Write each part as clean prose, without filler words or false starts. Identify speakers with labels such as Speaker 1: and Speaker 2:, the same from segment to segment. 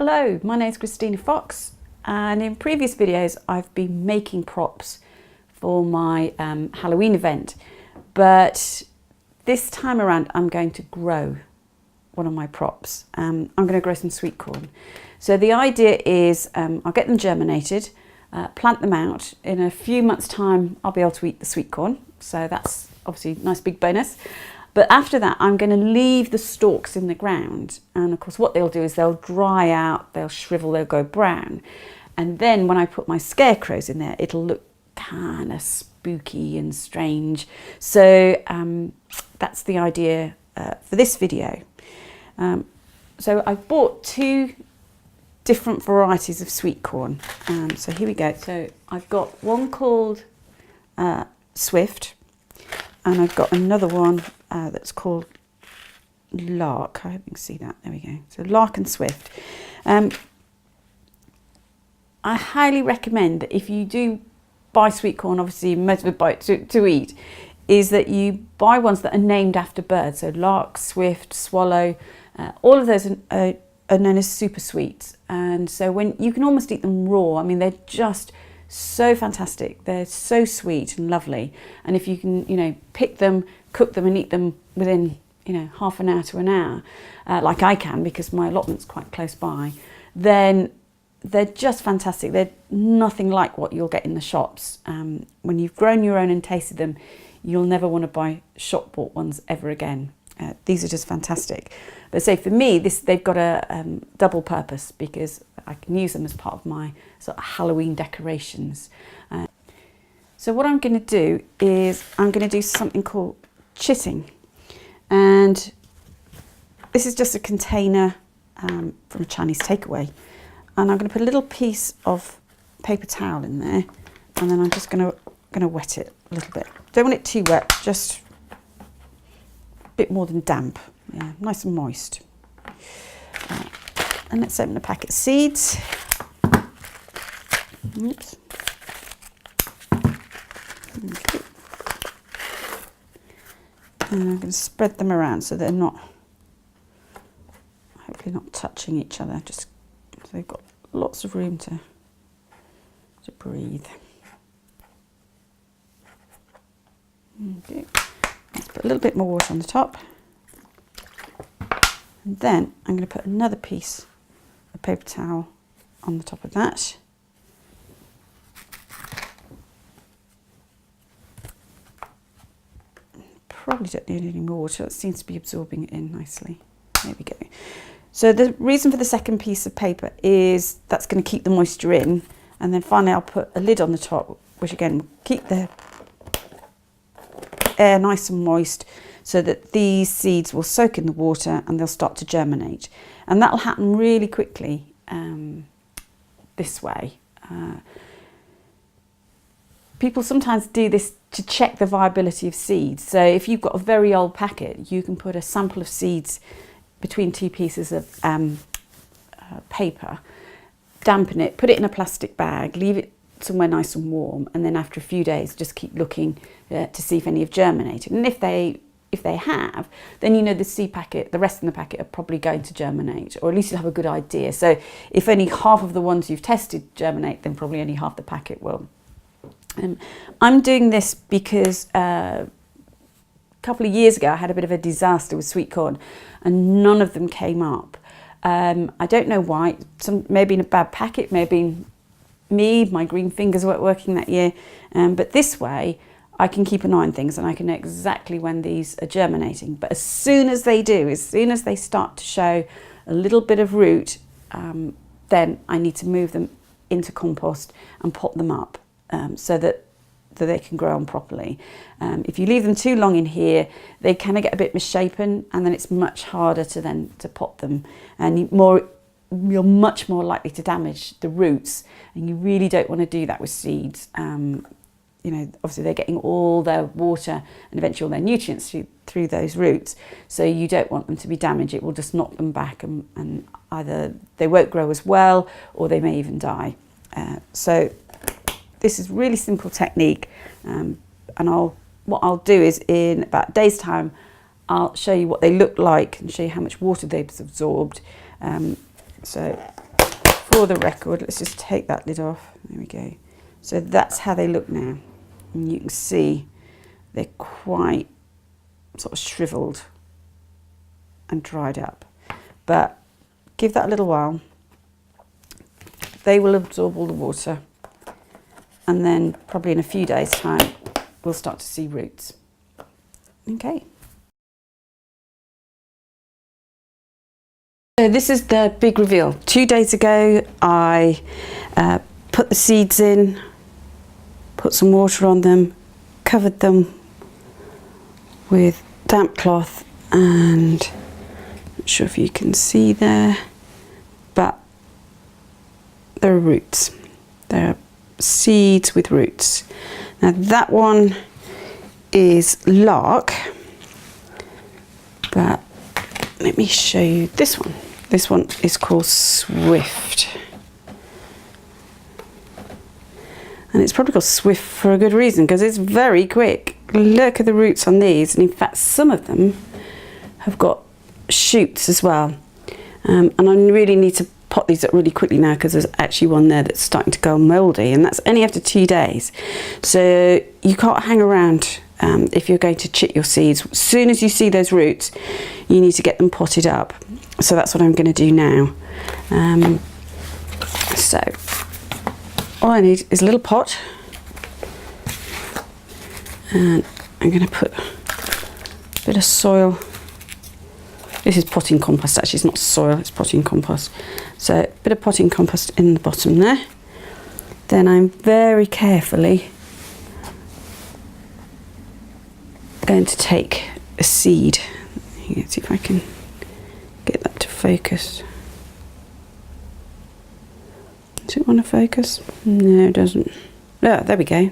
Speaker 1: Hello, my name is Christina Fox, and in previous videos I've been making props for my Halloween event, but this time around I'm going to grow one of my props. I'm going to grow some sweet corn. So the idea is I'll get them germinated, plant them out. In a few months' time I'll be able to eat the sweet corn, so that's obviously a nice big bonus. But after that, I'm going to leave the stalks in the ground. And of course, what they'll do is they'll dry out, they'll shrivel, they'll go brown. And then when I put my scarecrows in there, it'll look kind of spooky and strange. So that's the idea for this video. So I've bought two different varieties of sweet corn. So here we go. So I've got one called Swift, and I've got another one that's called Lark. I hope you can see that. There we go. So Lark and Swift. I highly recommend that if you do buy sweet corn, obviously most of it buy it to eat, is that you buy ones that are named after birds. So Lark, Swift, Swallow, all of those are known as super sweets. And so when you can almost eat them raw, I mean, they're just so fantastic. They're so sweet and lovely. And if you can, pick them, cook them and eat them within, half an hour to an hour, like I can because my allotment's quite close by, then they're just fantastic. They're nothing like what you'll get in the shops. When you've grown your own and tasted them, you'll never want to buy shop-bought ones ever again. These are just fantastic. But say for me, they've got a double purpose because I can use them as part of my sort of Halloween decorations. So what I'm going to do is I'm going to do something called chitting. And this is just a container from a Chinese takeaway. And I'm going to put a little piece of paper towel in there, and then I'm just going to wet it a little bit. Don't want it too wet, just a bit more than damp. Yeah, nice and moist. And let's open a packet of seeds. Oops. Okay. And I'm going to spread them around so they're hopefully not touching each other. Just so they've got lots of room to breathe. Okay. Let's put a little bit more water on the top. And then I'm going to put another piece of paper towel on the top of that. Probably don't need any more water. It seems to be absorbing it in nicely. There we go. So the reason for the second piece of paper is that's going to keep the moisture in. And then finally I'll put a lid on the top, which again will keep the air nice and moist, so that these seeds will soak in the water and they'll start to germinate. And that'll happen really quickly this way. People sometimes do this to check the viability of seeds. So if you've got a very old packet, you can put a sample of seeds between two pieces of paper, dampen it, put it in a plastic bag, leave it somewhere nice and warm, and then after a few days just keep looking to see if any have germinated. And if they have, then the seed packet, the rest in the packet are probably going to germinate, or at least you'll have a good idea. So if only half of the ones you've tested germinate, then probably only half the packet will. I'm doing this because a couple of years ago I had a bit of a disaster with sweet corn and none of them came up. I don't know why. Maybe in a bad packet, maybe me, my green fingers weren't working that year. But this way I can keep an eye on things and I can know exactly when these are germinating. But as soon as they do, as soon as they start to show a little bit of root, then I need to move them into compost and pot them up so that they can grow on properly. If you leave them too long in here, they kind of get a bit misshapen, and then it's much harder to pot them, and you're much more likely to damage the roots, and you really don't want to do that with seeds. Obviously they're getting all their water and eventually all their nutrients through those roots, so you don't want them to be damaged. It will just knock them back, and either they won't grow as well or they may even die. So this is really simple technique, and what I'll do is in about a day's time I'll show you what they look like and show you how much water they've absorbed. So for the record, let's just take that lid off. There we go. So that's how they look now. And you can see they're quite sort of shriveled and dried up. But give that a little while. They will absorb all the water. And then probably in a few days' time, we'll start to see roots. Okay. So this is the big reveal. 2 days ago, I put the seeds in, put some water on them, covered them with damp cloth, and I'm not sure if you can see there, but there are roots. There are seeds with roots. Now that one is lark, but let me show you this one. This one is called Swift. And it's probably called Swift for a good reason, because it's very quick. Look at the roots on these, and in fact some of them have got shoots as well. And I really need to pot these up really quickly now, because there's actually one there that's starting to go mouldy, and that's only after 2 days. So you can't hang around if you're going to chit your seeds. As soon as you see those roots, you need to get them potted up. So that's what I'm going to do now. So all I need is a little pot, and I'm going to put a bit of soil. This is potting compost, actually. It's not soil, it's potting compost. So a bit of potting compost in the bottom there. Then I'm very carefully going to take a seed. Let's see if I can get that to focus. Does it want to focus? No, it doesn't. Oh, there we go.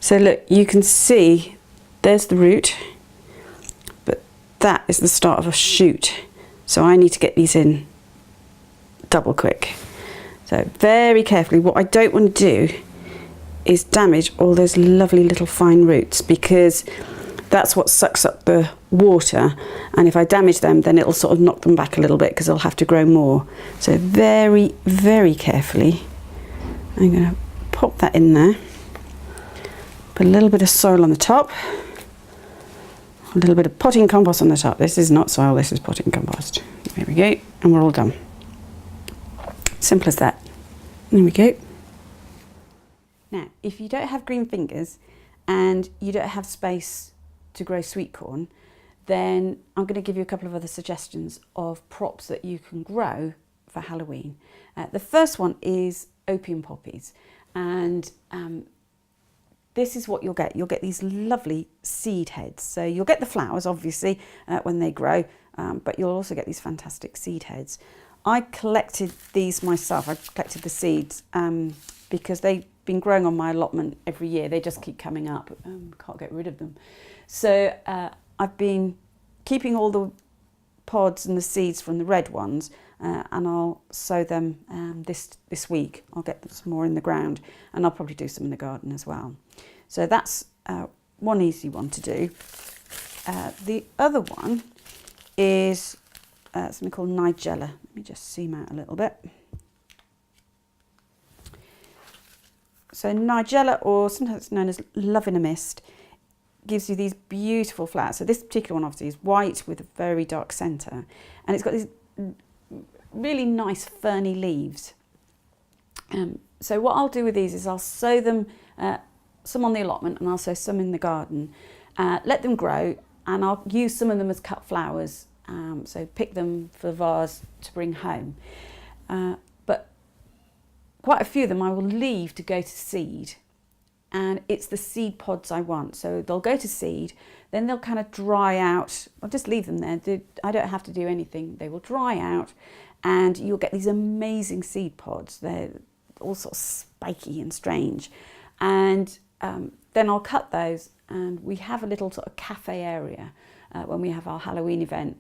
Speaker 1: So look, you can see there's the root, but that is the start of a shoot. So I need to get these in double quick. So very carefully. What I don't want to do is damage all those lovely little fine roots, because that's what sucks up the water, and if I damage them, then it'll sort of knock them back a little bit, because they'll have to grow more. So very, very carefully, I'm going to pop that in there, put a little bit of soil on the top, a little bit of potting compost on the top. This is not soil, this is potting compost. There we go, and we're all done. Simple as that. There we go. Now, if you don't have green fingers and you don't have space to grow sweet corn, then I'm going to give you a couple of other suggestions of props that you can grow for Halloween. The first one is opium poppies, and this is what you'll get. You'll get these lovely seed heads. So you'll get the flowers, obviously, when they grow, but you'll also get these fantastic seed heads. I collected these myself. I collected the seeds because they've been growing on my allotment every year. They just keep coming up. Can't get rid of them. So I've been keeping all the pods and the seeds from the red ones, and I'll sow them this week. I'll get some more in the ground, and I'll probably do some in the garden as well. So that's one easy one to do. The other one is something called nigella. Let me just zoom out a little bit. So nigella, or sometimes known as love in a mist, gives you these beautiful flowers. So this particular one obviously is white with a very dark centre, and it's got these really nice ferny leaves. So what I'll do with these is I'll sow them, some on the allotment, and I'll sow some in the garden, let them grow, and I'll use some of them as cut flowers, so pick them for the vase to bring home. But quite a few of them I will leave to go to seed. And it's the seed pods I want. So they'll go to seed, then they'll kind of dry out. I'll just leave them there. I don't have to do anything. They will dry out, and you'll get these amazing seed pods. They're all sort of spiky and strange. And then I'll cut those, and we have a little sort of cafe area when we have our Halloween event.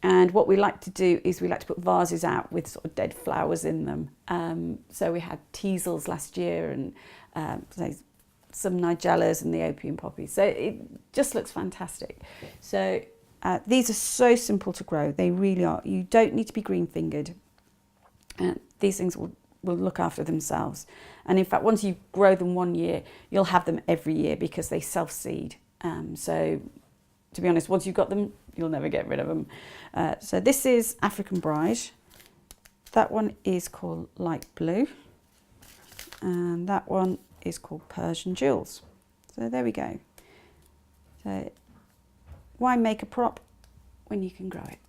Speaker 1: And what we like to do is we like to put vases out with sort of dead flowers in them. So we had teasels last year, and some nigellas and the opium poppies. So it just looks fantastic. So these are so simple to grow. They really are. You don't need to be green fingered. these things will look after themselves. And in fact, once you grow them 1 year, you'll have them every year because they self-seed. So to be honest, once you've got them, you'll never get rid of them. So this is African Bride. That one is called Light Blue. And that one is called Persian Jewels. So there we go. So why make a prop when you can grow it?